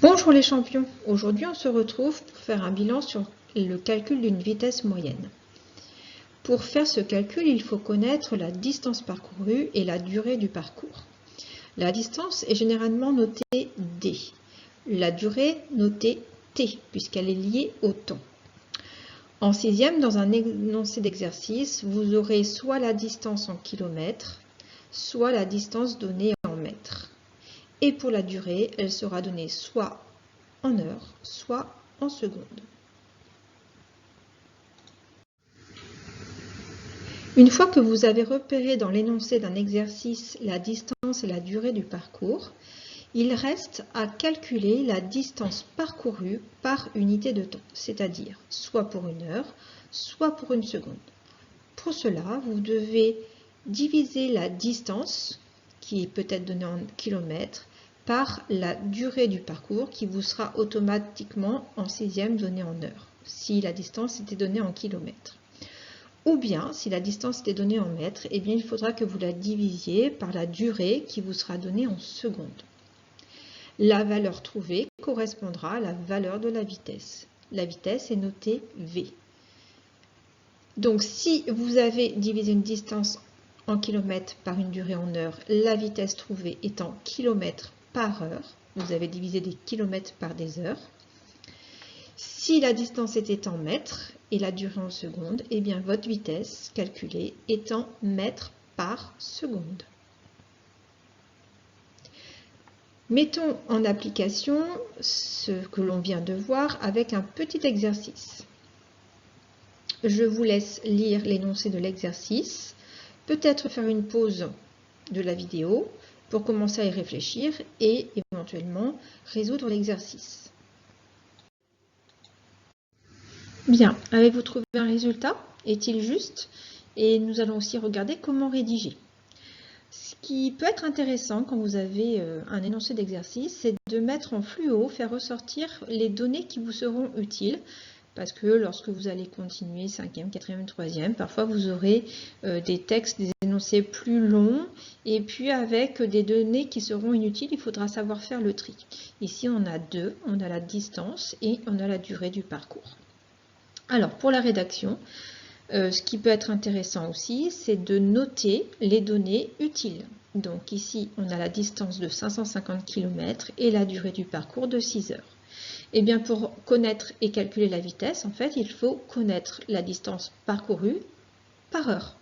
Bonjour les champions, aujourd'hui on se retrouve pour faire un bilan sur le calcul d'une vitesse moyenne. Pour faire ce calcul, il faut connaître la distance parcourue et la durée du parcours. La distance est généralement notée D, la durée notée T puisqu'elle est liée au temps. En sixième, dans un énoncé d'exercice, vous aurez soit la distance en kilomètres, soit la distance donnée en mètres. Et pour la durée, elle sera donnée soit en heures, soit en secondes. Une fois que vous avez repéré dans l'énoncé d'un exercice la distance et la durée du parcours, il reste à calculer la distance parcourue par unité de temps, c'est-à-dire soit pour une heure, soit pour une seconde. Pour cela, vous devez diviser la distance, qui peut être donnée en kilomètres, par la durée du parcours qui vous sera automatiquement en sixième donnée en heures, si la distance était donnée en kilomètres. Ou bien, si la distance était donnée en mètres, eh bien, il faudra que vous la divisiez par la durée qui vous sera donnée en secondes. La valeur trouvée correspondra à la valeur de la vitesse. La vitesse est notée V. Donc, si vous avez divisé une distance en kilomètres par une durée en heures, la vitesse trouvée est en kilomètres par heure. Vous avez divisé des kilomètres par des heures. Si la distance était en mètres et la durée en secondes, eh bien votre vitesse calculée est en mètres par seconde. Mettons en application ce que l'on vient de voir avec un petit exercice. Je vous laisse lire l'énoncé de l'exercice, peut-être faire une pause de la vidéo pour commencer à y réfléchir et éventuellement résoudre l'exercice. Bien, avez-vous trouvé un résultat? Est-il juste? Et nous allons aussi regarder comment rédiger. Ce qui peut être intéressant quand vous avez un énoncé d'exercice, c'est de mettre en fluo, faire ressortir les données qui vous seront utiles. Parce que lorsque vous allez continuer 5e, 4e, 3e, parfois vous aurez des textes, des énoncés plus longs et puis avec des données qui seront inutiles, il faudra savoir faire le tri. Ici, on a deux, on a la distance et on a la durée du parcours. Alors, pour la rédaction, ce qui peut être intéressant aussi, c'est de noter les données utiles. Donc ici, on a la distance de 550 km et la durée du parcours de 6 heures. Eh bien, pour connaître et calculer la vitesse, en fait, il faut connaître la distance parcourue par heure.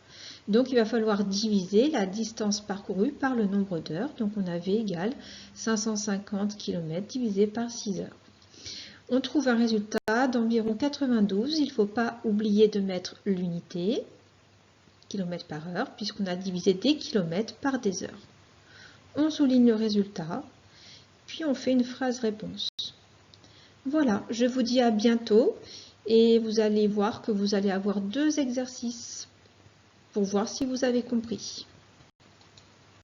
Donc, il va falloir diviser la distance parcourue par le nombre d'heures. Donc, on avait égal 550 km divisé par 6 heures. On trouve un résultat d'environ 92. Il ne faut pas oublier de mettre l'unité, km par heure, puisqu'on a divisé des kilomètres par des heures. On souligne le résultat, puis on fait une phrase réponse. Voilà, je vous dis à bientôt et vous allez voir que vous allez avoir deux exercices pour voir si vous avez compris.